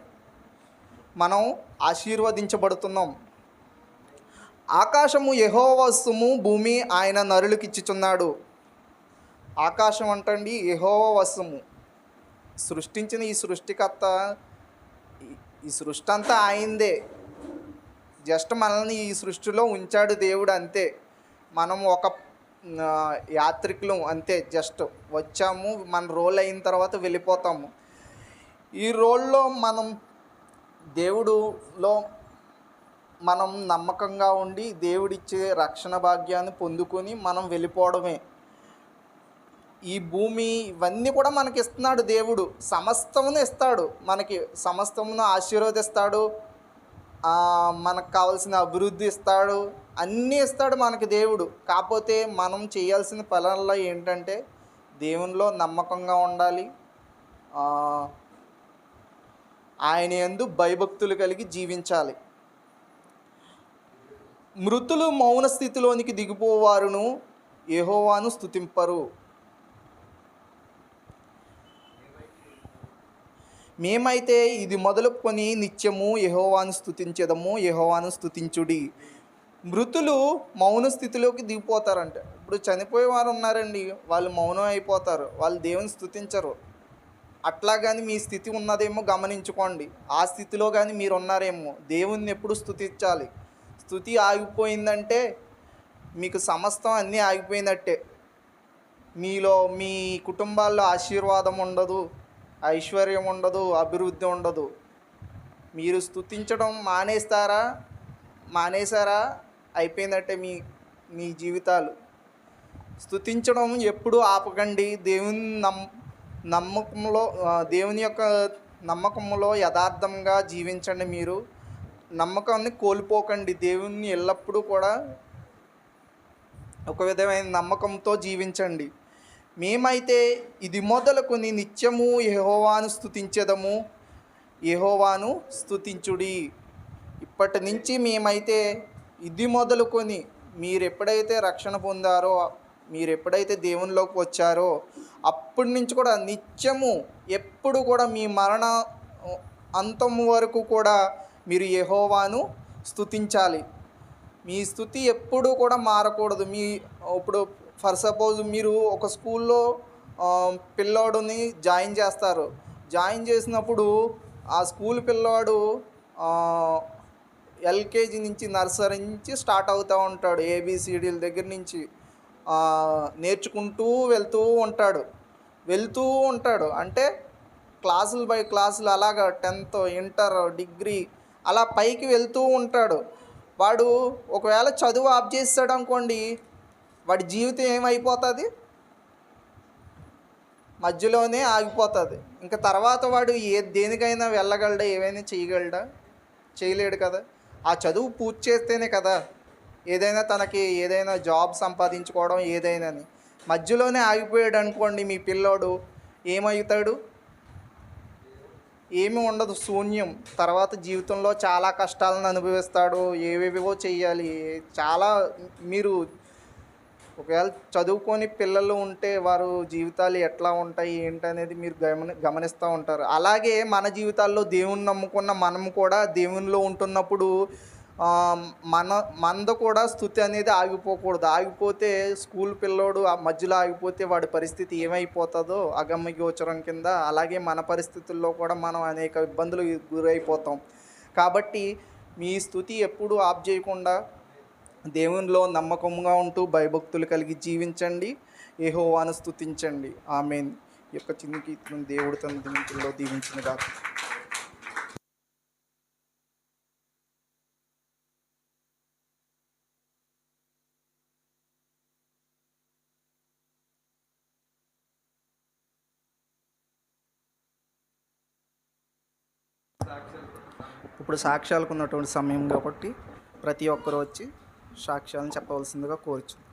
మనం ఆశీర్వదించబడుతున్నాం. ఆకాశము యెహోవా వశము, భూమి ఆయన నరులకు ఇచ్చుచున్నాడు. ఆకాశం అంటండి యెహోవా వశము. సృష్టించిన ఈ సృష్టికర్త, ఈ సృష్టి అంతా ఆయనదే. జస్ట్ మనల్ని ఈ సృష్టిలో ఉంచాడు దేవుడు, అంతే. మనం ఒక యాత్రికులం అంతే. జస్ట్ వచ్చాము, మన రోల్ అయిన తర్వాత వెళ్ళిపోతాము. ఈ రోల్లో మనం దేవుడులో మనం నమ్మకంగా ఉండి దేవుడిచ్చే రక్షణ భాగ్యాన్ని పొందుకొని మనం వెళ్ళిపోవడమే. ఈ భూమి ఇవన్నీ కూడా మనకి ఇస్తున్నాడు దేవుడు. సమస్తమును ఇస్తాడు మనకి. సమస్తమును ఆశీర్వదిస్తాడు. మనకు కావాల్సిన అభివృద్ధి ఇస్తాడు. అన్నీ ఇస్తాడు మనకి దేవుడు. కాకపోతే మనం చేయాల్సిన పనుల్లో ఏంటంటే దేవునిలో నమ్మకంగా ఉండాలి. ఆయన యందు భయభక్తులు కలిగి జీవించాలి. మృతులు మౌన స్థితిలోనికి దిగిపోవారును యెహోవాను స్తుతింపరు. మేమైతే ఇది మొదలుకొని నిత్యము యెహోవాను స్తుతించెదము, యెహోవాను స్తుతించుడి. మృతులు మౌన స్థితిలోకి దిగిపోతారంట. ఇప్పుడు చనిపోయేవారు ఉన్నారండి, వాళ్ళు మౌనం అయిపోతారు, వాళ్ళు దేవుని స్తుతించరు. అట్లా కానీ మీ స్థితి ఉన్నదేమో గమనించుకోండి. ఆ స్థితిలో కానీ మీరు ఉన్నారేమో. దేవుణ్ణి ఎప్పుడు స్తుతించాలి. స్థుతి ఆగిపోయిందంటే మీకు సమస్తం అన్నీ ఆగిపోయినట్టే. మీలో మీ కుటుంబాల్లో ఆశీర్వాదం ఉండదు, ఐశ్వర్యం ఉండదు, అభివృద్ధి ఉండదు. మీరు స్తుతించడం మానేశారా అయిపోయిందంటే మీ జీవితాలు. స్తుతించడం ఎప్పుడూ ఆపకండి. దేవుని యొక్క నమ్మకంలో యథార్థంగా జీవించండి. మీరు నమ్మకాన్ని కోల్పోకండి. దేవుణ్ణి ఎల్లప్పుడూ కూడా ఒక విధమైన నమ్మకంతో జీవించండి. మేమైతే ఇది మొదలుకొని నిత్యము యెహోవాను స్తుతించెదము, యెహోవాను స్తుతించుడి. ఇప్పటి నుంచి మేమైతే ఇది మొదలుకొని మీరు ఎప్పుడైతే రక్షణ పొందారో, మీరు ఎప్పుడైతే దేవునిలోకి వచ్చారో అప్పటి నుంచి కూడా నిత్యము ఎప్పుడు కూడా మీ మరణ అంతం వరకు కూడా మీరు యెహోవాను స్తుతించాలి. మీ స్తుతి ఎప్పుడూ కూడా మారకూడదు. ఇప్పుడు ఫర్ సపోజ్ మీరు ఒక స్కూల్లో పిల్లోడుని జాయిన్ చేస్తారు. జాయిన్ చేసినప్పుడు ఆ స్కూల్ పిల్లోడు ఎల్కేజీ నుంచి, నర్సరీ నుంచి స్టార్ట్ అవుతూ ఉంటాడు. ఏబిసిడీల దగ్గర నుంచి నేర్చుకుంటూ వెళ్తూ ఉంటాడు. అంటే క్లాసులు బై క్లాసులు అలాగా 10th, ఇంటర్, డిగ్రీ అలా పైకి వెళ్తూ ఉంటాడు. వాడు ఒకవేళ చదువు ఆఫ్ చేసాడు అనుకోండి, వాడి జీవితం ఏమైపోతుంది? మధ్యలోనే ఆగిపోతుంది. ఇంకా తర్వాత వాడు దేనికైనా వెళ్ళగలడా? ఏమైనా చేయగలడా? చేయలేడు కదా. ఆ చదువు పూర్తి చేస్తేనే కదా ఏదైనా జాబ్ సంపాదించుకోవడం ఏదైనాని. మధ్యలోనే ఆగిపోయాడు అనుకోండి మీ పిల్లోడు, ఏమవుతాడు? ఏమీ ఉండదు, శూన్యం. తర్వాత జీవితంలో చాలా కష్టాలను అనుభవిస్తాడు. ఏవేవో చెయ్యాలి. చాలా మీరు ఒకవేళ చదువుకొని పిల్లలు ఉంటే వారు జీవితాలు ఎట్లా ఉంటాయి ఏంటనేది మీరు గమనిస్తూ ఉంటారు. అలాగే మన జీవితాల్లో దేవుణ్ణి నమ్ముకున్న మనం కూడా దేవునిలో ఉంటున్నప్పుడు మనది కూడా స్తుతి అనేది ఆగిపోకూడదు. ఆగిపోతే స్కూల్ పిల్లోడు ఆ మధ్యలో ఆగిపోతే వాడి పరిస్థితి ఏమైపోతుందో అగమ్య గోచరం కింద, అలాగే మన పరిస్థితుల్లో కూడా మనం అనేక ఇబ్బందులు గురైపోతాం. కాబట్టి మీ స్తుతి ఎప్పుడూ ఆఫ్ చేయకుండా దేవునిలో నమ్మకంగా ఉంటూ భయభక్తులు కలిగి జీవించండి. యెహోవాను స్తుతించండి. ఆమేన్. ఈ యొక్క చిన్న కీర్తనను దేవుడు తన దీవెనలో దీవించునుగాక. ఇప్పుడు సాక్ష్యాలకు ఉన్నటువంటి సమయం కాబట్టి ప్రతి ఒక్కరు వచ్చి సాక్ష్యాలను చెప్పవలసిందిగా కోరుచున్నాను.